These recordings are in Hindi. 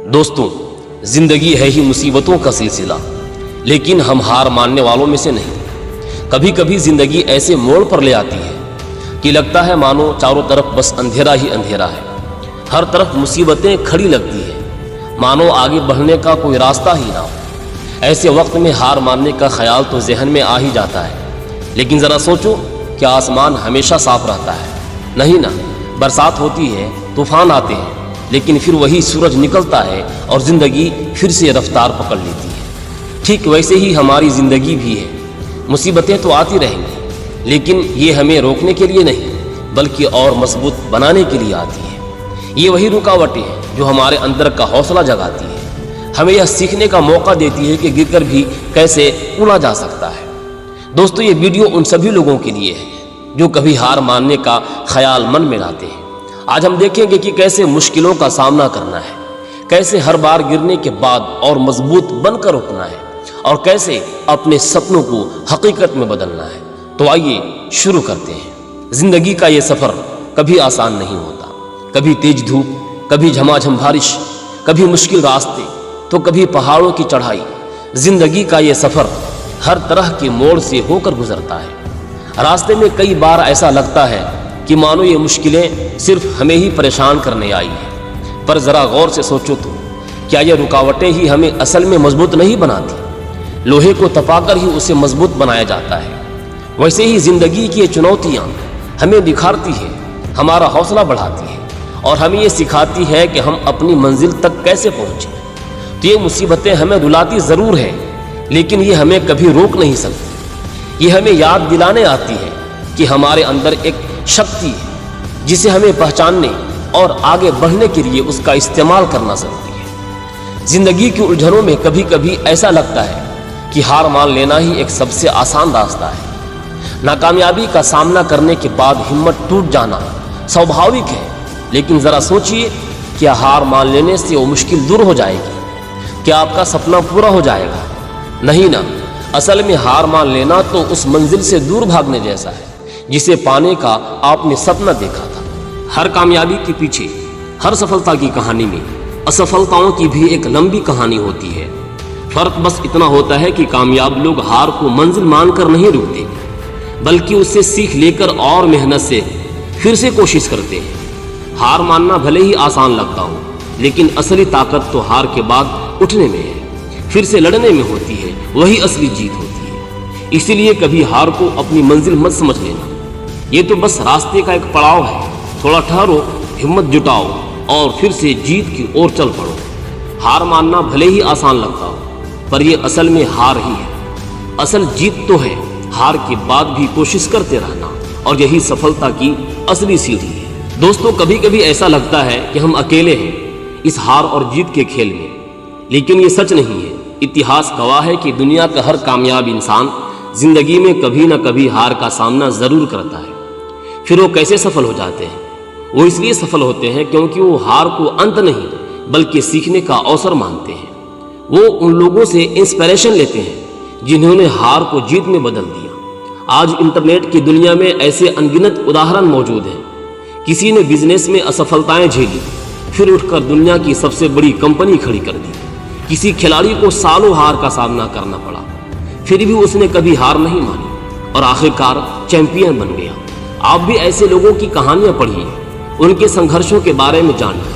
दोस्तों, जिंदगी है ही मुसीबतों का सिलसिला, लेकिन हम हार मानने वालों में से नहीं। कभी कभी जिंदगी ऐसे मोड़ पर ले आती है कि लगता है मानो चारों तरफ बस अंधेरा ही अंधेरा है। हर तरफ मुसीबतें खड़ी लगती है, मानो आगे बढ़ने का कोई रास्ता ही ना हो। ऐसे वक्त में हार मानने का ख्याल तो जहन में आ ही जाता है। लेकिन ज़रा सोचो, क्या आसमान हमेशा साफ रहता है? नहीं ना। बरसात होती है, तूफान आते हैं, लेकिन फिर वही सूरज निकलता है और ज़िंदगी फिर से रफ्तार पकड़ लेती है। ठीक वैसे ही हमारी ज़िंदगी भी है। मुसीबतें तो आती रहेंगी, लेकिन ये हमें रोकने के लिए नहीं, बल्कि और मजबूत बनाने के लिए आती है। ये वही रुकावटें हैं जो हमारे अंदर का हौसला जगाती है, हमें यह सीखने का मौका देती है कि गिरकर भी कैसे उड़ा जा सकता है। दोस्तों, ये वीडियो उन सभी लोगों के लिए है जो कभी हार मानने का ख्याल मन में लाते हैं। आज हम देखेंगे कि कैसे मुश्किलों का सामना करना है, कैसे हर बार गिरने के बाद और मजबूत बनकर उठना है, और कैसे अपने सपनों को हकीकत में बदलना है। तो आइए शुरू करते हैं। जिंदगी का ये सफ़र कभी आसान नहीं होता। कभी तेज धूप, कभी झमाझम बारिश, कभी मुश्किल रास्ते, तो कभी पहाड़ों की चढ़ाई। जिंदगी का ये सफ़र हर तरह के मोड़ से होकर गुजरता है। रास्ते में कई बार ऐसा लगता है कि मानो ये मुश्किलें सिर्फ हमें ही परेशान करने आई हैं। पर ज़रा गौर से सोचो तो, क्या ये रुकावटें ही हमें असल में मजबूत नहीं बनाती? लोहे को तपाकर ही उसे मजबूत बनाया जाता है। वैसे ही ज़िंदगी की ये चुनौतियाँ हमें निखारती है, हमारा हौसला बढ़ाती है, और हमें ये सिखाती है कि हम अपनी मंजिल तक कैसे पहुँचें। तो ये मुसीबतें हमें रुलाती ज़रूर है, लेकिन ये हमें कभी रोक नहीं सकती। ये हमें याद दिलाने आती है कि हमारे अंदर एक शक्ति है जिसे हमें पहचानने और आगे बढ़ने के लिए उसका इस्तेमाल करना ज़रूरी है। जिंदगी की उलझनों में कभी कभी ऐसा लगता है कि हार मान लेना ही एक सबसे आसान रास्ता है। नाकामयाबी का सामना करने के बाद हिम्मत टूट जाना स्वाभाविक है, लेकिन ज़रा सोचिए, क्या हार मान लेने से वो मुश्किल दूर हो जाएगी? क्या आपका सपना पूरा हो जाएगा? नहीं ना। असल में हार मान लेना तो उस मंजिल से दूर भागने जैसा है जिसे पाने का आपने सपना देखा था। हर कामयाबी के पीछे, हर सफलता की कहानी में असफलताओं की भी एक लंबी कहानी होती है। फर्क बस इतना होता है कि कामयाब लोग हार को मंजिल मानकर नहीं रुकते, बल्कि उससे सीख लेकर और मेहनत से फिर से कोशिश करते हैं। हार मानना भले ही आसान लगता हो, लेकिन असली ताकत तो हार के बाद उठने में है, फिर से लड़ने में होती है। वही असली जीत होती है। इसीलिए कभी हार को अपनी मंजिल मत समझ लेना। ये तो बस रास्ते का एक पड़ाव है। थोड़ा ठहरो, हिम्मत जुटाओ और फिर से जीत की ओर चल पड़ो। हार मानना भले ही आसान लगता हो, पर यह असल में हार ही है। असल जीत तो है हार के बाद भी कोशिश करते रहना, और यही सफलता की असली सीढ़ी है। दोस्तों, कभी कभी ऐसा लगता है कि हम अकेले हैं इस हार और जीत के खेल में, लेकिन ये सच नहीं है। इतिहास गवाह है कि दुनिया का हर कामयाब इंसान जिंदगी में कभी ना कभी हार का सामना जरूर करता है। फिर वो कैसे सफल हो जाते हैं? वो इसलिए सफल होते हैं क्योंकि वो हार को अंत नहीं, बल्कि सीखने का अवसर मानते हैं। वो उन लोगों से इंस्पिरेशन लेते हैं जिन्होंने हार को जीत में बदल दिया। आज इंटरनेट की दुनिया में ऐसे अनगिनत उदाहरण मौजूद हैं। किसी ने बिजनेस में असफलताएं झेली, फिर उठकर दुनिया की सबसे बड़ी कंपनी खड़ी कर दी। किसी खिलाड़ी को सालों हार का सामना करना पड़ा, फिर भी उसने कभी हार नहीं मानी और आखिरकार चैंपियन बन गया। आप भी ऐसे लोगों की कहानियां पढ़िए, उनके संघर्षों के बारे में जानिए।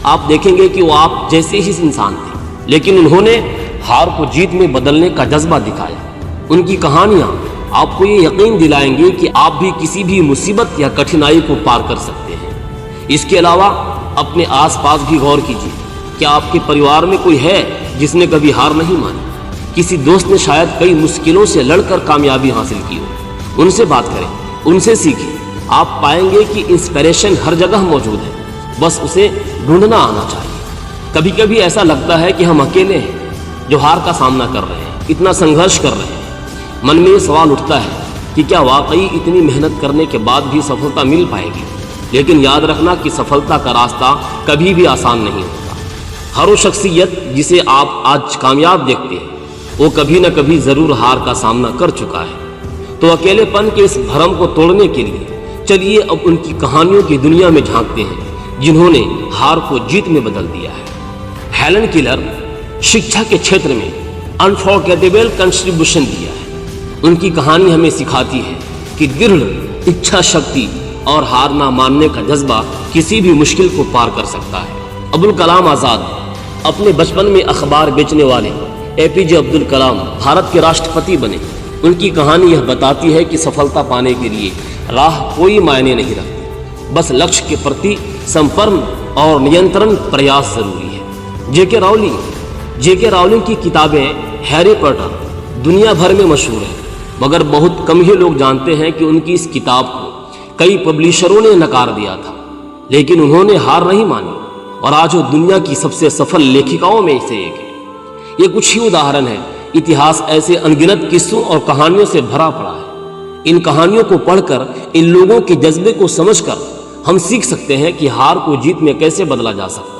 आप देखेंगे कि वो आप जैसे ही इंसान थे, लेकिन उन्होंने हार को जीत में बदलने का जज्बा दिखाया। उनकी कहानियां आपको ये यकीन दिलाएंगे कि आप भी किसी भी मुसीबत या कठिनाई को पार कर सकते हैं। इसके अलावा अपने आसपास भी गौर कीजिए। क्या आपके परिवार में कोई है जिसने कभी हार नहीं मानी? किसी दोस्त ने शायद कई मुश्किलों से लड़कर कामयाबी हासिल की हो। उनसे बात करें, उनसे सीखें। आप पाएंगे कि इंस्पिरेशन हर जगह मौजूद है, बस उसे ढूंढना आना चाहिए। कभी कभी ऐसा लगता है कि हम अकेले हैं जो हार का सामना कर रहे हैं, इतना संघर्ष कर रहे हैं। मन में ये सवाल उठता है कि क्या वाकई इतनी मेहनत करने के बाद भी सफलता मिल पाएगी? लेकिन याद रखना कि सफलता का रास्ता कभी भी आसान नहीं होता। हर वो शख्सियत जिसे आप आज कामयाब देखते हैं, वो कभी न कभी ज़रूर हार का सामना कर चुका है। तो अकेलेपन के इस भ्रम को तोड़ने के लिए चलिए अब उनकी कहानियों की दुनिया में झांकते हैं जिन्होंने हार को जीत में बदल दिया है। हेलन किलर शिक्षा के क्षेत्र में अनफॉरगेटेबल कंट्रीब्यूशन दिया है। उनकी कहानी हमें सिखाती है कि दृढ़ इच्छा शक्ति और हार ना मानने का जज्बा किसी भी मुश्किल को पार कर सकता है। अब्दुल कलाम आज़ाद अपने बचपन में अखबार बेचने वाले एपीजे अब्दुल कलाम भारत के राष्ट्रपति बने। उनकी कहानी यह बताती है कि सफलता पाने के लिए राह कोई मायने नहीं रखती, बस लक्ष्य के प्रति संपूर्ण और नियंत्रण प्रयास जरूरी है। जेके रावलिंग की किताबें हैरी पॉटर दुनिया भर में मशहूर है, मगर बहुत कम ही लोग जानते हैं कि उनकी इस किताब को कई पब्लिशरों ने नकार दिया था, लेकिन उन्होंने हार नहीं मानी और आज वो दुनिया की सबसे सफल लेखिकाओं में से एक है। ये कुछ ही उदाहरण है। इतिहास ऐसे अनगिनत किस्सों और कहानियों से भरा पड़ा है। इन कहानियों को पढ़कर, इन लोगों के जज्बे को समझकर हम सीख सकते हैं कि हार को जीत में कैसे बदला जा सकता है।